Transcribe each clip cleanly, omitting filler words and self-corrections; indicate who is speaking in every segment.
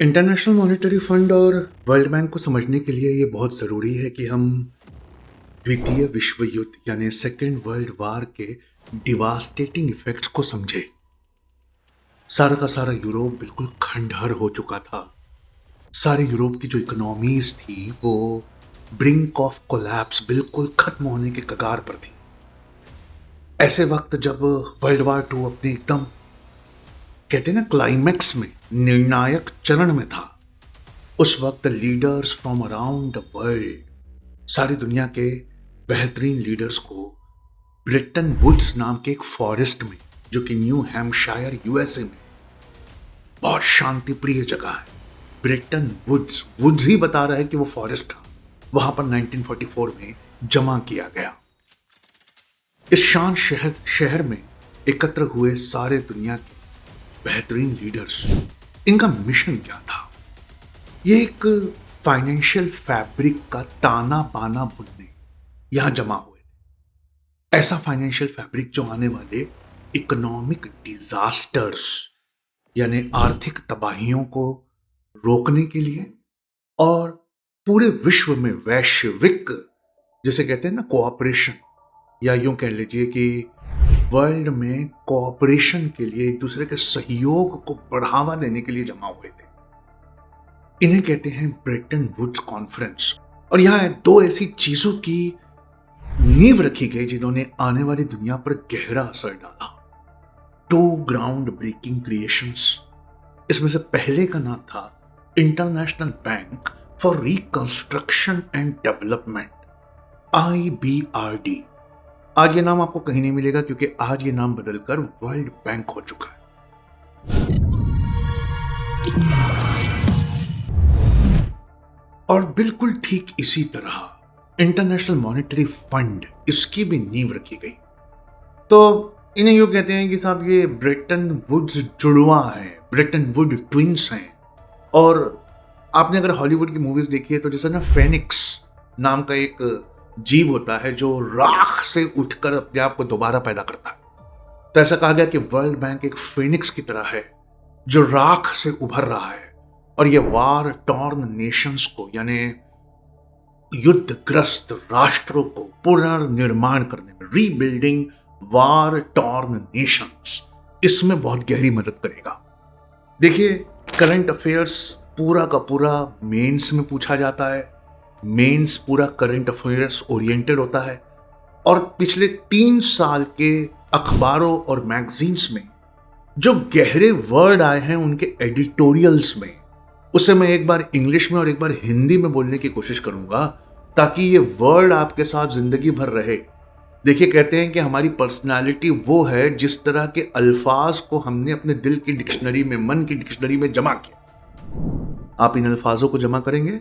Speaker 1: International monetary fund और world bank को समझने के लिए ये बहुत ज़रूरी है कि हम द्वितीय विश्व युद्ध यानी सेकेंड वर्ल्ड वार के डिवास्टेटिंग इफेक्ट्स को समझें। सारा का सारा यूरोप बिल्कुल खंडहर हो चुका था। सारे यूरोप की जो इकोनॉमीज थी वो ब्रिंक ऑफ कोलैप्स, बिल्कुल खत्म होने के कगार पर थी। ऐसे वक्त जब वर्ल्ड वार टू अपने एकदम कहते हैं ना क्लाइमैक्स में, निर्णायक चरण में था, उस वक्त leaders from around the world, सारी दुनिया के बेहतरीन लीडर्स को ब्रिटन वुड्स नाम के एक फॉरेस्ट में, जो कि न्यू हैम्पशायर यूएसए में बहुत शांति प्रिय जगह है, ब्रिटन वुड्स, वुड्स ही बता रहा है कि वो फॉरेस्ट था, वहां पर 1944 में जमा किया गया। इस शान शहर में एकत्र हुए सारे दुनिया के बेहतरीन लीडर्स, इनका मिशन क्या था? ये एक फाइनेंशियल फैब्रिक का ताना बाना बुनने यहां जमा हुए थे। ऐसा फाइनेंशियल फैब्रिक जो आने वाले इकोनॉमिक डिजास्टर्स यानी आर्थिक तबाहियों को रोकने के लिए और पूरे विश्व में वैश्विक, जिसे कहते हैं ना कोऑपरेशन, या यूं कह लीजिए कि वर्ल्ड में कोऑपरेशन के लिए, एक दूसरे के सहयोग को बढ़ावा देने के लिए जमा हुए थे। इन्हें कहते हैं ब्रेटन वुड्स कॉन्फ्रेंस। और यहां दो ऐसी चीजों की नींव रखी गई जिन्होंने आने वाली दुनिया पर गहरा असर डाला। Two ground breaking creations. इसमें से पहले का नाम था international bank for reconstruction and development, IBRD। आज ये नाम आपको कहीं नहीं मिलेगा क्योंकि आज ये नाम बदलकर वर्ल्ड बैंक हो चुका है। और बिल्कुल ठीक इसी तरह इंटरनेशनल मॉनेटरी फंड, इसकी भी नींव रखी गई। तो इन्हें यूं कहते हैं कि साहब ये ब्रेटन वुड्स जुड़वा है, ब्रेटन वुड ट्विंस हैं। और आपने अगर हॉलीवुड की मूवीज देखी है तो जैसे ना फेनिक्स नाम का एक जीव होता है जो राख से उठकर अपने आप को दोबारा पैदा करता है, तो ऐसा कहा गया कि वर्ल्ड बैंक एक फेनिक्स की तरह है जो राख से उभर रहा है और ये वार टॉर्न नेशंस को, यानी युद्धग्रस्त राष्ट्रों को पुनर्निर्माण करने में, रीबिल्डिंग वार टॉर्न नेशंस, इसमें बहुत गहरी मदद करेगा। देखिए, करंट अफेयर्स पूरा का पूरा मेंस में पूछा जाता है। मेंस पूरा करंट अफेयर्स ओरिएंटेड होता है और पिछले 3 साल के अखबारों और मैगजीन्स में जो गहरे वर्ड आए हैं उनके एडिटोरियल्स में, उसे मैं एक बार इंग्लिश में और एक बार हिंदी में बोलने की कोशिश करूंगा ताकि ये वर्ड आपके साथ जिंदगी भर रहे। देखिए, कहते हैं कि हमारी पर्सनालिटी वो है जिस तरह के अल्फाज को हमने अपने दिल की डिक्शनरी में, मन की डिक्शनरी में जमा किया। आप इन अल्फाजों को जमा करेंगे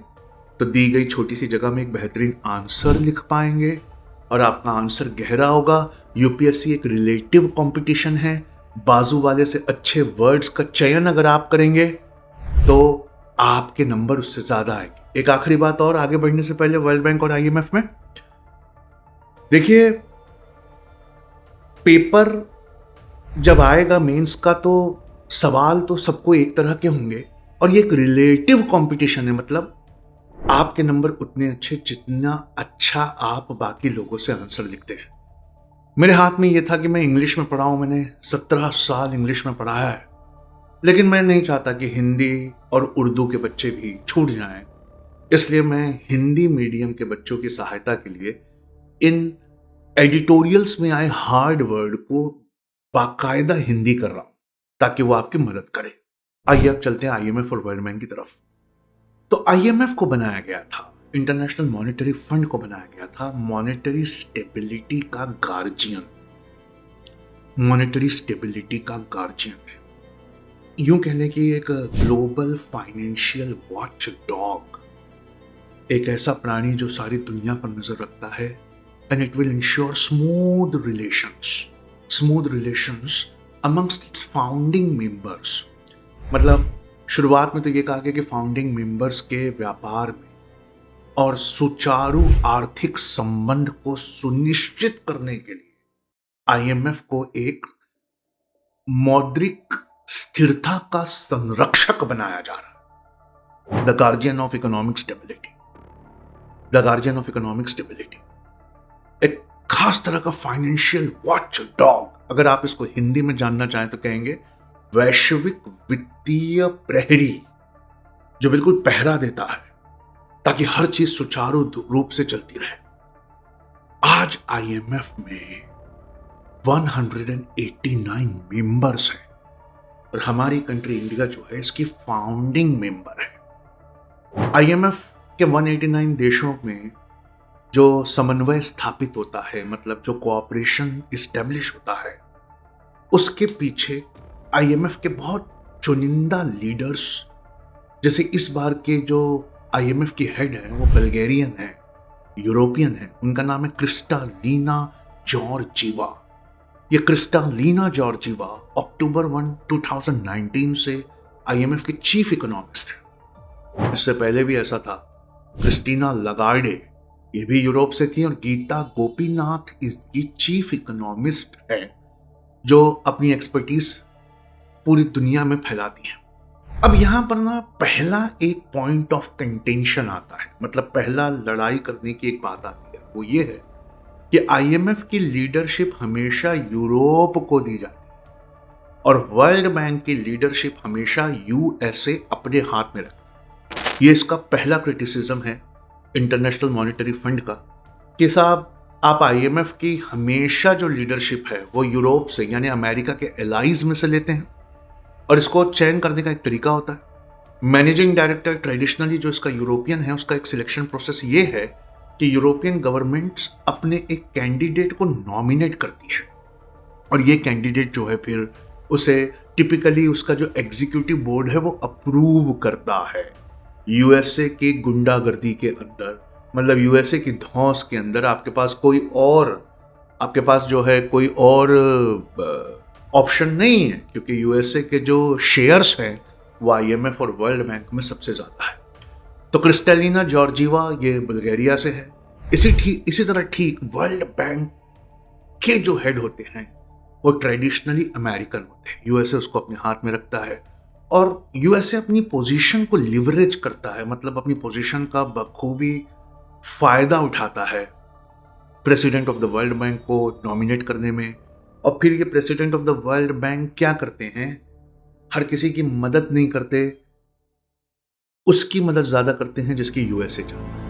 Speaker 1: तो दी गई छोटी सी जगह में एक बेहतरीन आंसर लिख पाएंगे और आपका आंसर गहरा होगा। यूपीएससी एक रिलेटिव कंपटीशन है। बाजू वाले से अच्छे वर्ड्स का चयन अगर आप करेंगे तो आपके नंबर उससे ज्यादा आएंगे। एक आखिरी बात और आगे बढ़ने से पहले, वर्ल्ड बैंक और आईएमएफ में देखिए, पेपर जब आएगा मेंस का तो सवाल तो सबको एक तरह के होंगे और ये एक रिलेटिव कंपटीशन है। मतलब आपके नंबर उतने अच्छे जितना अच्छा आप बाकी लोगों से आंसर लिखते हैं। मेरे हाथ में यह था कि मैं इंग्लिश में पढ़ा हूं, मैंने 17 साल इंग्लिश में पढ़ाया है, लेकिन मैं नहीं चाहता कि हिंदी और उर्दू के बच्चे भी छूट जाएं। इसलिए मैं हिंदी मीडियम के बच्चों की सहायता के लिए इन एडिटोरियल्स में आए हार्ड वर्ड को बाकायदा हिंदी कर रहा हूं ताकि वो आपकी मदद करे। आइए अब चलते हैं आईएमएफ और वर्ल्ड बैंक की तरफ। तो आईएमएफ को बनाया गया था, इंटरनेशनल मॉनेटरी फंड को बनाया गया था मॉनेटरी स्टेबिलिटी का गार्जियन। मॉनेटरी स्टेबिलिटी का गार्जियन है, यूं कह लें कि एक ग्लोबल फाइनेंशियल वॉच डॉग, एक ऐसा प्राणी जो सारी दुनिया पर नजर रखता है। And it will ensure smooth relations amongst it's founding members. मतलब शुरुआत में तो ये कहा गया कि फाउंडिंग मेंबर्स के व्यापार में और सुचारू आर्थिक संबंध को सुनिश्चित करने के लिए आईएमएफ को एक मौद्रिक स्थिरता का संरक्षक बनाया जा रहा है। The guardian of economic stability. The guardian of economic stability एक खास तरह का फाइनेंशियल वॉच डॉग, अगर आप इसको हिंदी में जानना चाहें तो कहेंगे वैश्विक वित्तीय प्रहरी, जो बिल्कुल पहरा देता है ताकि हर चीज सुचारू रूप से चलती रहे। आज आईएमएफ में 189 मेंबर्स हैं और हमारी कंट्री इंडिया जो है इसकी फाउंडिंग मेंबर है। आईएमएफ के 189 देशों में जो समन्वय स्थापित होता है, मतलब जो कोऑपरेशन इस्टेब्लिश होता है, उसके पीछे आईएमएफ के बहुत चुनिंदा लीडर्स, जैसे इस बार के जो आईएमएफ की हेड है वो बल्गेरियन है, यूरोपियन है, उनका नाम है क्रिस्टालिना जॉर्जीवा। ये क्रिस्टालिना जॉर्जीवा अक्टूबर 1, 2019 से आईएमएफ के चीफ इकोनॉमिस्ट है। इससे पहले भी ऐसा था, क्रिस्टीना लगार्डे, ये भी यूरोप से थी, और गीता गोपीनाथ इसकी चीफ इकोनॉमिस्ट है, जो अपनी एक्सपर्टीज पूरी दुनिया में फैलाती हैं। अब यहां पर ना पहला एक पॉइंट ऑफ कंटेंशन आता है, मतलब पहला लड़ाई करने की एक बात आती है, वो ये है कि आईएमएफ की लीडरशिप हमेशा यूरोप को दी जाती है और वर्ल्ड बैंक की लीडरशिप हमेशा यूएसए अपने हाथ में रखती है। ये इसका पहला क्रिटिसिज्म है इंटरनेशनल मॉनेटरी फंड का कि साहब आप आईएमएफ की हमेशा जो लीडरशिप है वो यूरोप से, यानी अमेरिका के एलाइज में से लेते हैं, और इसको चयन करने का एक तरीका होता है। मैनेजिंग डायरेक्टर ट्रेडिशनली जो इसका यूरोपियन है, उसका एक सिलेक्शन प्रोसेस ये है कि यूरोपियन गवर्नमेंट्स अपने एक कैंडिडेट को नॉमिनेट करती है और ये कैंडिडेट जो है फिर उसे टिपिकली उसका जो एग्जीक्यूटिव बोर्ड है वो अप्रूव करता है। यूएसए की गुंडागर्दी के अंदर, मतलब यूएसए की धौंस के अंदर आपके पास कोई और ऑप्शन नहीं है, क्योंकि यूएसए के जो शेयर्स हैं वो आईएमएफ और वर्ल्ड बैंक में सबसे ज्यादा है। तो क्रिस्टालिना जॉर्जीवा ये बुल्गारिया से है। इसी तरह ठीक वर्ल्ड बैंक के जो हेड होते हैं वो ट्रेडिशनली अमेरिकन होते हैं। यूएसए उसको अपने हाथ में रखता है और यूएसए अपनी पोजीशन को लिवरेज करता है, मतलब अपनी पोजीशन का बखूबी फायदा उठाता है president of the world bank को नॉमिनेट करने में। और फिर ये president of the world bank क्या करते हैं, हर किसी की मदद नहीं करते, उसकी मदद ज्यादा करते हैं जिसकी यूएसए चाहता है।